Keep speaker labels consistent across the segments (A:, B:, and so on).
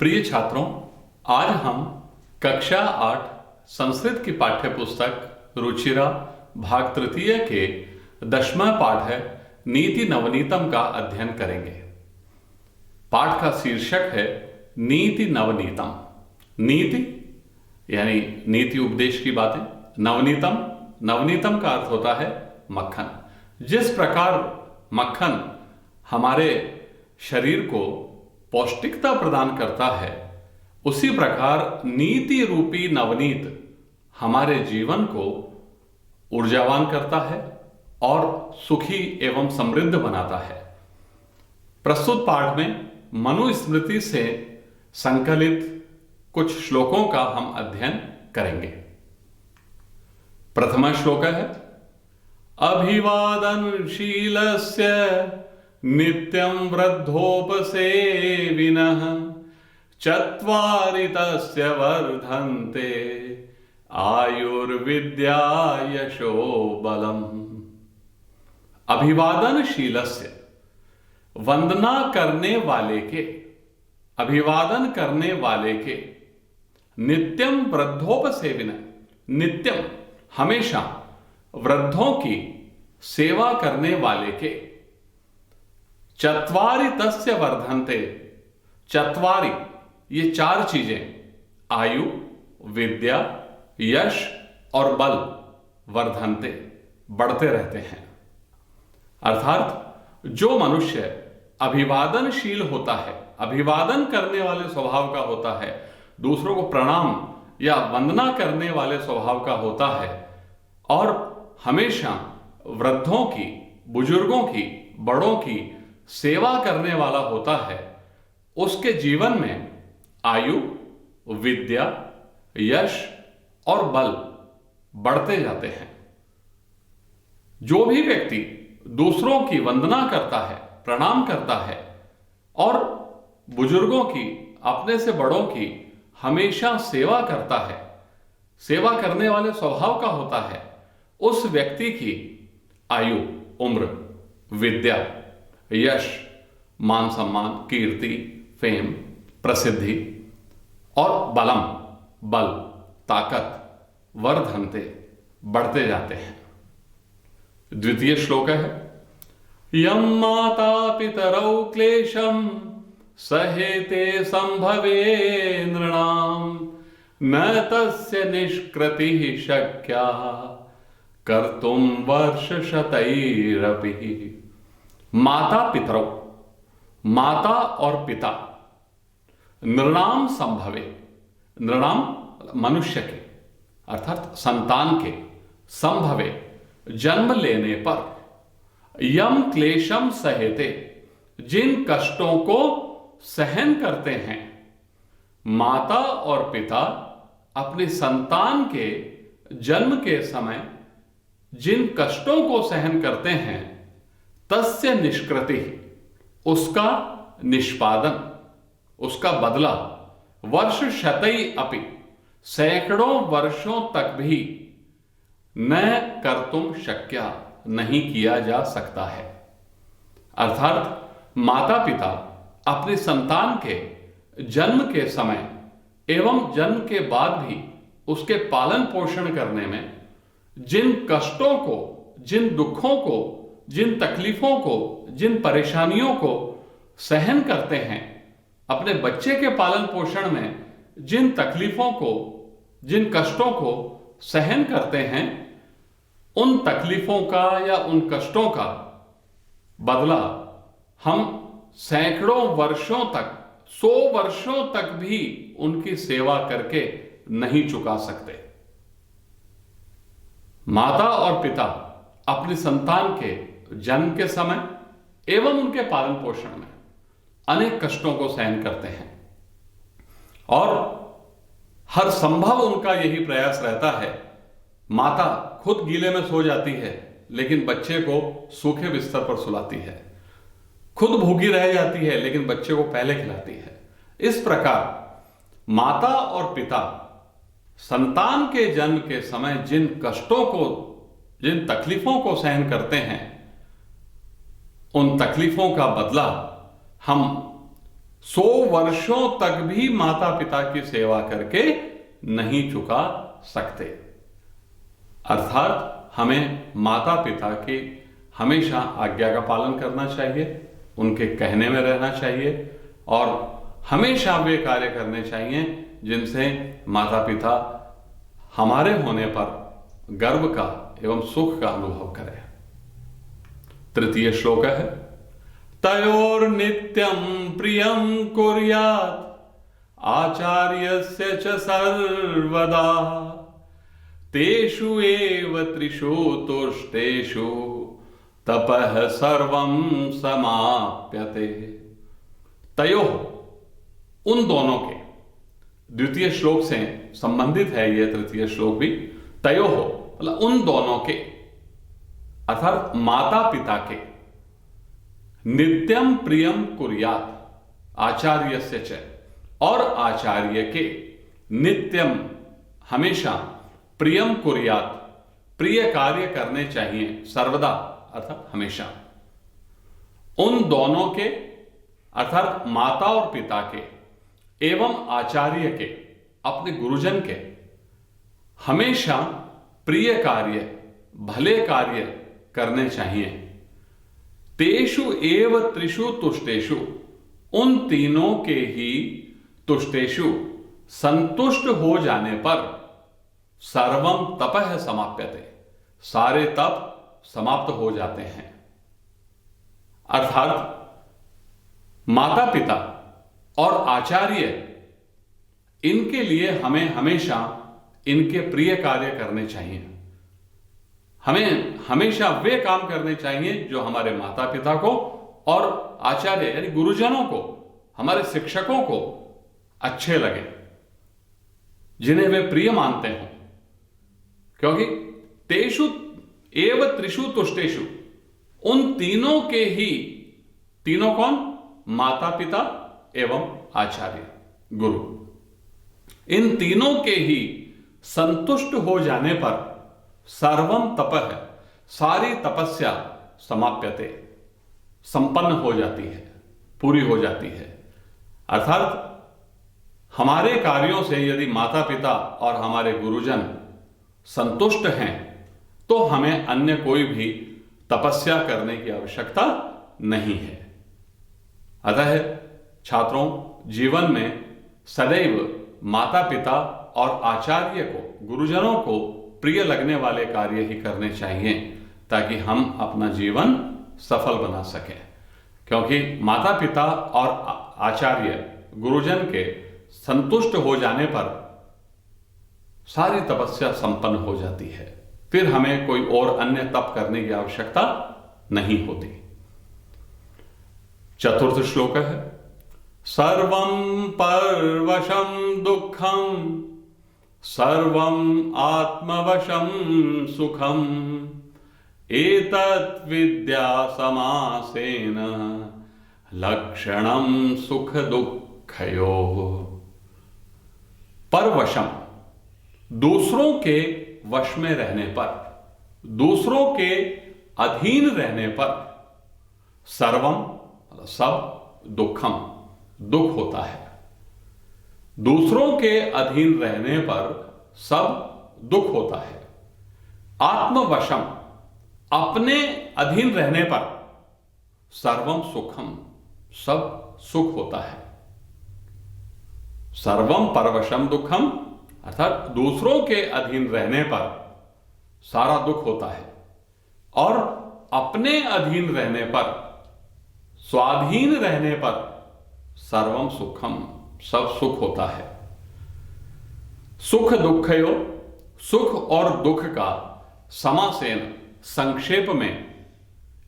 A: प्रिय छात्रों, आज हम कक्षा 8 संस्कृत की पाठ्य पुस्तक रुचिरा भाग तृतीय के 10वां पाठ है नीति नवनीतम का अध्ययन करेंगे। पाठ का शीर्षक है नीति नवनीतम। नीति यानी नीति उपदेश की बातें, नवनीतम, नवनीतम का अर्थ होता है मक्खन। जिस प्रकार मक्खन हमारे शरीर को पौष्टिकता प्रदान करता है, उसी प्रकार नीति रूपी नवनीत हमारे जीवन को ऊर्जावान करता है और सुखी एवं समृद्ध बनाता है। प्रस्तुत पाठ में मनुस्मृति से संकलित कुछ श्लोकों का हम अध्ययन करेंगे। प्रथम श्लोक है अभिवादनशीलस्य नित्यं वृद्धोपसेविनः चत्वारि तस्य वर्धन्ते आयुर्विद्या यशो बलम्। अभिवादनशीलस्य, वंदना करने वाले के, अभिवादन करने वाले के, नित्यम वृद्धोपसेविन, नित्यम हमेशा वृद्धों की सेवा करने वाले के, चत्वारि तस्य वर्धन्ते, चत्वारि ये चार चीजें आयु, विद्या, यश और बल वर्धन्ते बढ़ते रहते हैं। अर्थात जो मनुष्य अभिवादनशील होता है, अभिवादन करने वाले स्वभाव का होता है, दूसरों को प्रणाम या वंदना करने वाले स्वभाव का होता है और हमेशा वृद्धों की, बुजुर्गों की, बड़ों की सेवा करने वाला होता है, उसके जीवन में आयु, विद्या, यश और बल बढ़ते जाते हैं। जो भी व्यक्ति दूसरों की वंदना करता है, प्रणाम करता है और बुजुर्गों की, अपने से बड़ों की हमेशा सेवा करता है, सेवा करने वाले स्वभाव का होता है, उस व्यक्ति की आयु, उम्र, विद्या, यश, मान सम्मान, कीर्ति, फेम, प्रसिद्धि और बलम, बल, ताकत वर्धन्ते बढ़ते जाते हैं। द्वितीय श्लोक है यं माता पितरौ क्लेशं सहेते संभवे नृणां न तस्य निष्कृतिः शक्या कर्तुं वर्षशतैरपि। माता पितरौ, माता और पिता, नृणाम संभवे, नृणाम मनुष्य के अर्थात संतान के, संभवे जन्म लेने पर, यम क्लेशम सहेते जिन कष्टों को सहन करते हैं, माता और पिता अपनी संतान के जन्म के समय जिन कष्टों को सहन करते हैं, तस्य निष्कृति, उसका निष्पादन, उसका बदला, वर्ष शतई अपि, सैकड़ों वर्षों तक भी न कर्तुम शक्या, नहीं किया जा सकता है। अर्थात माता पिता अपनी संतान के जन्म के समय एवं जन्म के बाद भी उसके पालन पोषण करने में जिन कष्टों को, जिन दुखों को, जिन तकलीफों को, जिन परेशानियों को सहन करते हैं, अपने बच्चे के पालन पोषण में जिन तकलीफों को, जिन कष्टों को सहन करते हैं, उन तकलीफों का या उन कष्टों का बदला हम सैकड़ों वर्षों तक, 100 वर्षों तक भी उनकी सेवा करके नहीं चुका सकते। माता और पिता अपनी संतान के जन्म के समय एवं उनके पालन पोषण में अनेक कष्टों को सहन करते हैं और हर संभव उनका यही प्रयास रहता है। माता खुद गीले में सो जाती है लेकिन बच्चे को सूखे बिस्तर पर सुलाती है, खुद भूखी रह जाती है लेकिन बच्चे को पहले खिलाती है। इस प्रकार माता और पिता संतान के जन्म के समय जिन कष्टों को, जिन तकलीफों को सहन करते हैं, उन तकलीफों का बदला हम 100 वर्षों तक भी माता पिता की सेवा करके नहीं चुका सकते। अर्थात हमें माता पिता की हमेशा आज्ञा का पालन करना चाहिए, उनके कहने में रहना चाहिए और हमेशा वे कार्य करने चाहिए जिनसे माता पिता हमारे होने पर गर्व का एवं सुख का अनुभव करें। तृतीय श्लोक है, तयोर्नित्यं प्रियं कुर्यात् आचार्यस्य च सर्वदा तेषु एव त्रिषु तुष्टेषु तपः सर्वं समाप्यते। तयोः, उन दोनों के, द्वितीय श्लोक से संबंधित है यह तृतीय श्लोक भी। तयोः मतलब उन दोनों के, अर्थात माता पिता के, नित्यम प्रियम कुर्यात् आचार्यस्य च, और आचार्य के नित्यम हमेशा प्रियम कुर्यात् प्रिय कार्य करने चाहिए, सर्वदा अर्थात हमेशा। उन दोनों के अर्थात माता और पिता के एवं आचार्य के, अपने गुरुजन के हमेशा प्रिय कार्य, भले कार्य करने चाहिए। तेषु एव त्रिषु तुष्टेषु, उन तीनों के ही तुष्टेषु संतुष्ट हो जाने पर सर्वम तपः समाप्यते, सारे तप समाप्त हो जाते हैं। अर्थात माता पिता और आचार्य, इनके लिए हमें हमेशा इनके प्रिय कार्य करने चाहिए। हमें हमेशा वे काम करने चाहिए जो हमारे माता पिता को और आचार्य यानी गुरुजनों को, हमारे शिक्षकों को अच्छे लगे, जिन्हें वे प्रिय मानते हों। क्योंकि तेषु एव त्रिषु तुष्टेषु, उन तीनों के ही, तीनों कौन? माता पिता एवं आचार्य गुरु, इन तीनों के ही संतुष्ट हो जाने पर सर्वम तपः, सारी तपस्या समाप्यते, संपन्न हो जाती है, पूरी हो जाती है। अर्थात हमारे कार्यों से यदि माता पिता और हमारे गुरुजन संतुष्ट हैं तो हमें अन्य कोई भी तपस्या करने की आवश्यकता नहीं है। अतः छात्रों, जीवन में सदैव माता पिता और आचार्य को, गुरुजनों को प्रिय लगने वाले कार्य ही करने चाहिए ताकि हम अपना जीवन सफल बना सकें। क्योंकि माता पिता और आचार्य, गुरुजन के संतुष्ट हो जाने पर सारी तपस्या संपन्न हो जाती है, फिर हमें कोई और अन्य तप करने की आवश्यकता नहीं होती। चतुर्थ श्लोक है, सर्वं परवशं दुःखं सर्वं आत्मवशं सुखं एतत् विद्या समासेन लक्षणं सुख दुःखयोः। परवशम, दूसरों के वश में रहने पर, दूसरों के अधीन रहने पर, सर्वम सब, दुखम दुख होता है। दूसरों के अधीन रहने पर सब दुख होता है। आत्मवशम, अपने अधीन रहने पर, सर्वम सुखम, सब सुख होता है। सर्वम परवशम दुखम, अर्थात दूसरों के अधीन रहने पर सारा दुख होता है, और अपने अधीन रहने पर, स्वाधीन रहने पर सर्वम सुखम, सब सुख होता है। सुख दुःखयो, सुख और दुख का समासेन, संक्षेप में,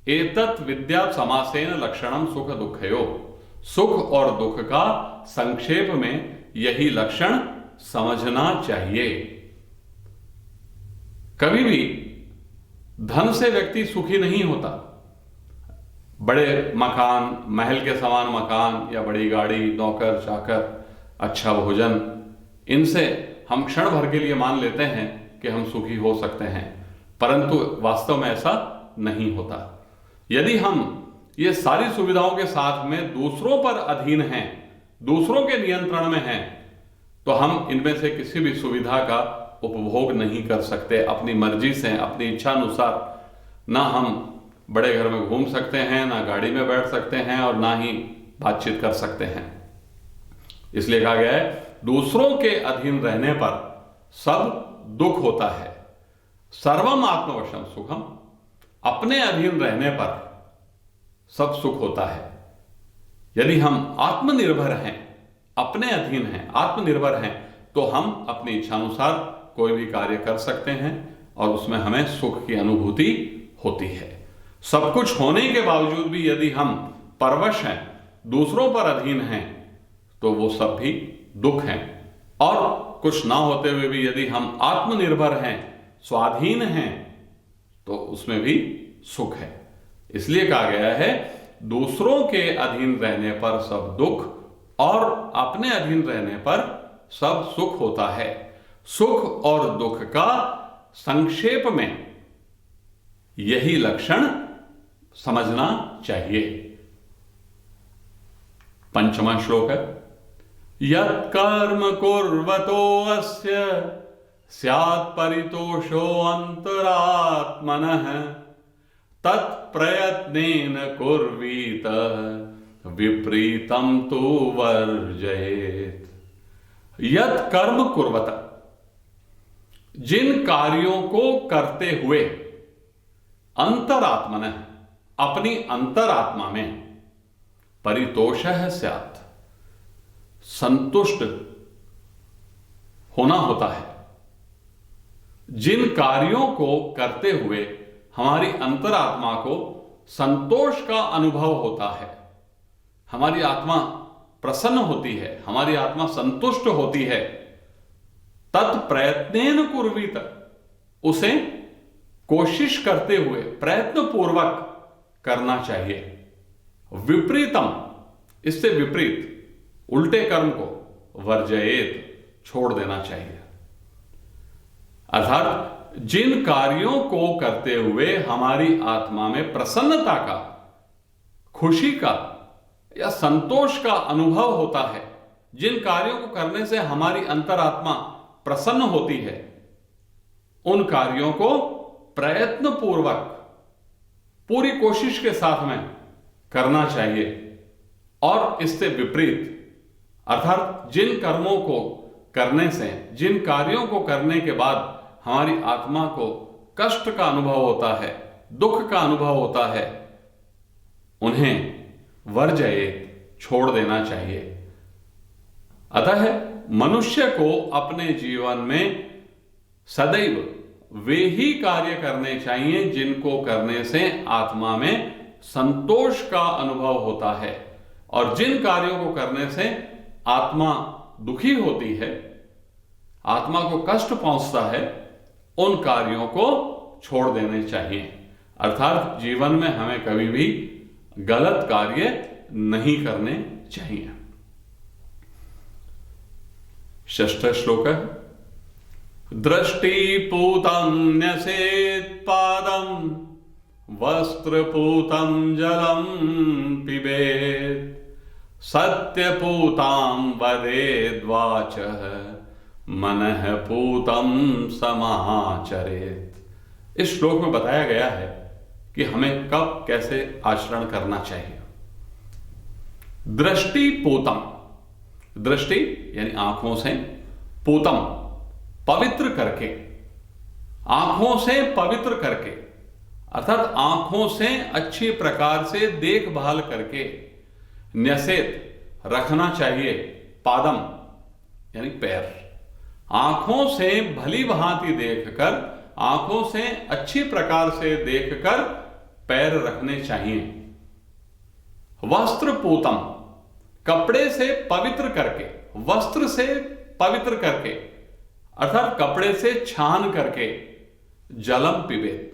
A: एतत् विद्या समासेन लक्षणम सुख दुःखयो, सुख और दुख का संक्षेप में यही लक्षण समझना चाहिए। कभी भी धन से व्यक्ति सुखी नहीं होता। बड़े मकान, महल के समान मकान या बड़ी गाड़ी, नौकर चाकर, अच्छा भोजन, इनसे हम क्षण भर के लिए मान लेते हैं कि हम सुखी हो सकते हैं, परंतु वास्तव में ऐसा नहीं होता। यदि हम ये सारी सुविधाओं के साथ में दूसरों पर अधीन हैं दूसरों के नियंत्रण में हैं, तो हम इनमें से किसी भी सुविधा का उपभोग नहीं कर सकते। अपनी मर्जी से, अपनी इच्छा अनुसार ना हम बड़े घर में घूम सकते हैं, ना गाड़ी में बैठ सकते हैं, और ना ही बातचीत कर सकते हैं। इसलिए कहा गया है दूसरों के अधीन रहने पर सब दुख होता है। सर्वम आत्मवशम सुखम, अपने अधीन रहने पर सब सुख होता है। यदि हम आत्मनिर्भर हैं, अपने अधीन हैं, आत्मनिर्भर हैं, तो हम अपनी इच्छानुसार कोई भी कार्य कर सकते हैं और उसमें हमें सुख की अनुभूति होती है। सब कुछ होने के बावजूद भी यदि हम परवश हैं, दूसरों पर अधीन हैं, तो वो सब भी दुख हैं। और कुछ ना होते हुए भी यदि हम आत्मनिर्भर हैं, स्वाधीन हैं, तो उसमें भी सुख है। इसलिए कहा गया है दूसरों के अधीन रहने पर सब दुख और अपने अधीन रहने पर सब सुख होता है। सुख और दुख का संक्षेप में यही लक्षण समझना चाहिए। 5वां श्लोक है, यत् कर्म कुर्वतो अस्य स्यात् परितोषो अंतरात्मनः तत्प्रयत्नेन कुर्वीत विपरीतम तु वर्जयेत्। यत् कर्म कुर्वत, जिन कार्यों को करते हुए अंतरात्मनः, अपनी अंतरात्मा में, परितोषः स्यात्, संतुष्ट होना होता है। जिन कार्यों को करते हुए हमारी अंतरात्मा को संतोष का अनुभव होता है, हमारी आत्मा प्रसन्न होती है, हमारी आत्मा संतुष्ट होती है, तत्प्रयत्नेन कुर्वीत, उसे कोशिश करते हुए प्रयत्न पूर्वक करना चाहिए। विपरीतम, इससे विपरीत उल्टे कर्म को वर्जयेत, छोड़ देना चाहिए। अर्थात जिन कार्यों को करते हुए हमारी आत्मा में प्रसन्नता का, खुशी का या संतोष का अनुभव होता है, जिन कार्यों को करने से हमारी अंतरात्मा प्रसन्न होती है, उन कार्यों को प्रयत्न पूर्वक पूरी कोशिश के साथ में करना चाहिए। और इससे विपरीत, अर्थात जिन कर्मों को करने से, जिन कार्यों को करने के बाद हमारी आत्मा को कष्ट का अनुभव होता है, दुख का अनुभव होता है, उन्हें वर्जयेत, छोड़ देना चाहिए। अतः मनुष्य को अपने जीवन में सदैव वे ही कार्य करने चाहिए जिनको करने से आत्मा में संतोष का अनुभव होता है, और जिन कार्यों को करने से आत्मा दुखी होती है, आत्मा को कष्ट पहुंचता है, उन कार्यों को छोड़ देने चाहिए। अर्थात जीवन में हमें कभी भी गलत कार्य नहीं करने चाहिए। 6 श्लोक है, दृष्टिपूतं न्यसेत् पादं वस्त्रपूतं जलं पिबेत् सत्यपूतां वदेद् वाचः मनः पूतं समाचरेत्। इस श्लोक में बताया गया है कि हमें कब कैसे आचरण करना चाहिए। दृष्टि पूतम, दृष्टि यानी आंखों से, पूतम पवित्र करके, आंखों से पवित्र करके, अर्थात आंखों से अच्छी प्रकार से देखभाल करके, न्यसेत रखना चाहिए, पादम यानी पैर, आंखों से भली भांति देखकर, आंखों से अच्छी प्रकार से देखकर पैर रखने चाहिए। वस्त्र पूतम, कपड़े से पवित्र करके, वस्त्र से पवित्र करके, अर्थात कपड़े से छान करके, जलम पिबेत,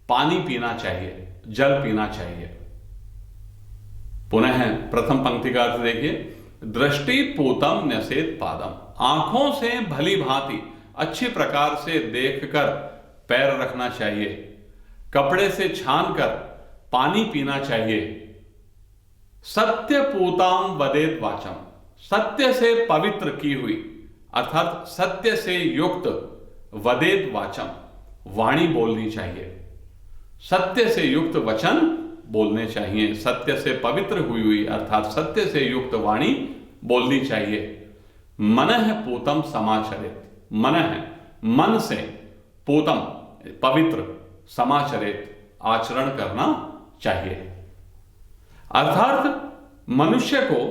A: पानी पीना चाहिए, जल पीना चाहिए। पुनः प्रथम पंक्ति का अर्थ देखिए, दृष्टि पूतम न्यसेत पादम, आंखों से भली भांति अच्छी प्रकार से देखकर पैर रखना चाहिए, कपड़े से छानकर पानी पीना चाहिए। सत्य पूताम वदेत वाचम, सत्य से पवित्र की हुई अर्थात सत्य से युक्त वदेत वाचम, वाणी बोलनी चाहिए। सत्य से युक्त वचन बोलने चाहिए, सत्य से पवित्र हुई हुई अर्थात सत्य से युक्त वाणी बोलनी चाहिए। मनः पूतम समाचरित, मनः मन से, पूतम पवित्र, समाचरित आचरण करना चाहिए। अर्थात मनुष्य को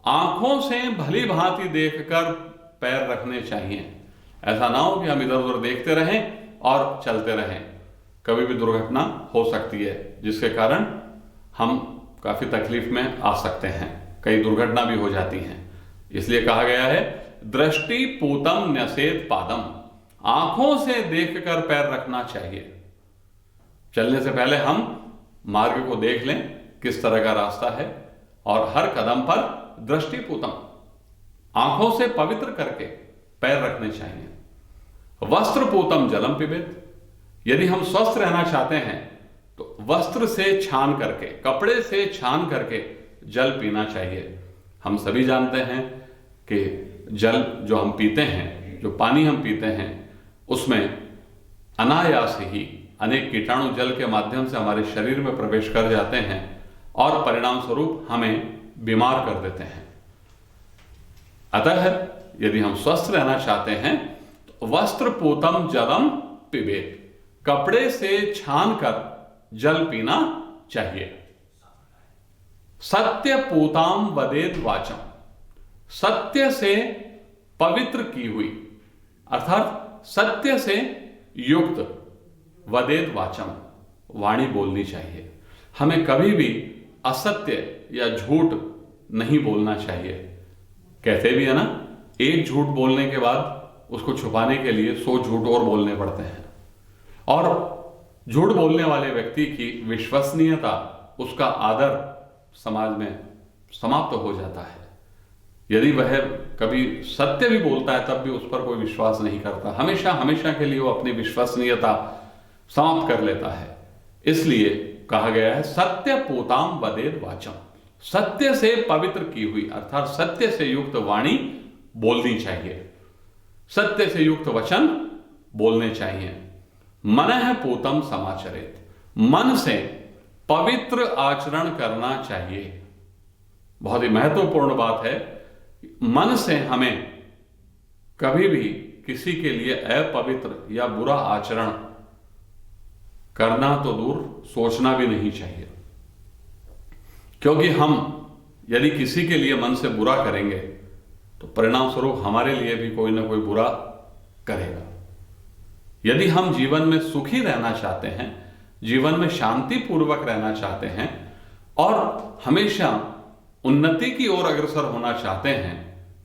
A: आंखों से भली भांति देखकर पैर रखने चाहिए। ऐसा ना हो कि हम इधर उधर देखते रहें और चलते रहें, कभी भी दुर्घटना हो सकती है जिसके कारण हम काफी तकलीफ में आ सकते हैं, कई दुर्घटना भी हो जाती हैं। इसलिए कहा गया है दृष्टि पूतम न्यसेत पादम, आंखों से देखकर पैर रखना चाहिए। चलने से पहले हम मार्ग को देख लें किस तरह का रास्ता है, और हर कदम पर दृष्टि पूतम, आंखों से पवित्र करके पैर रखने चाहिए। वस्त्र पूतम जलम पिबेत, यदि हम स्वस्थ रहना चाहते हैं तो वस्त्र से छान करके, कपड़े से छान करके जल पीना चाहिए। हम सभी जानते हैं कि जल जो हम पीते हैं, जो पानी हम पीते हैं, उसमें अनायास ही अनेक कीटाणु जल के माध्यम से हमारे शरीर में प्रवेश कर जाते हैं और परिणाम स्वरूप हमें बीमार कर देते हैं। अतः यदि हम स्वस्थ रहना चाहते हैं तो वस्त्र पूतम जलम पिबेत, कपड़े से छान कर जल पीना चाहिए। सत्य पूताम वदेत वाचम, सत्य से पवित्र की हुई अर्थात सत्य से युक्त वदेत वाचम, वाणी बोलनी चाहिए। हमें कभी भी असत्य या झूठ नहीं बोलना चाहिए। कहते भी है ना, एक झूठ बोलने के बाद उसको छुपाने के लिए 100 झूठ और बोलने पड़ते हैं, और झूठ बोलने वाले व्यक्ति की विश्वसनीयता, उसका आदर समाज में समाप्त हो जाता है। यदि वह कभी सत्य भी बोलता है तब भी उस पर कोई विश्वास नहीं करता, हमेशा हमेशा के लिए वो अपनी विश्वसनीयता समाप्त कर लेता है। इसलिए कहा गया है सत्य पूताम वदेत वाचम, सत्य से पवित्र की हुई अर्थात सत्य से युक्त वाणी बोलनी चाहिए, सत्य से युक्त वचन बोलने चाहिए। मनः पूतम समाचरित, मन से पवित्र आचरण करना चाहिए। बहुत ही महत्वपूर्ण बात है, मन से हमें कभी भी किसी के लिए अपवित्र या बुरा आचरण करना तो दूर, सोचना भी नहीं चाहिए। क्योंकि हम यदि किसी के लिए मन से बुरा करेंगे तो परिणाम स्वरूप हमारे लिए भी कोई ना कोई बुरा करेगा। यदि हम जीवन में सुखी रहना चाहते हैं, जीवन में शांति पूर्वक रहना चाहते हैं और हमेशा उन्नति की ओर अग्रसर होना चाहते हैं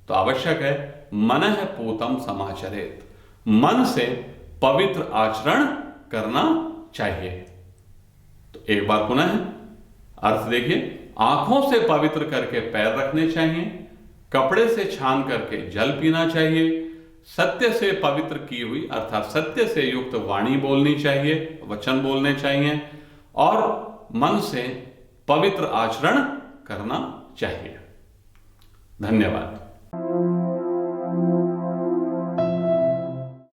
A: तो आवश्यक है मनः पूतम समाचरेत, मन से पवित्र आचरण करना चाहिए। तो एक बार पुनः अर्थ देखिए, आंखों से पवित्र करके पैर रखने चाहिए, कपड़े से छान करके जल पीना चाहिए, सत्य से पवित्र की हुई अर्थात सत्य से युक्त वाणी बोलनी चाहिए, वचन बोलने चाहिए, और मन से पवित्र आचरण करना चाहिए। धन्यवाद।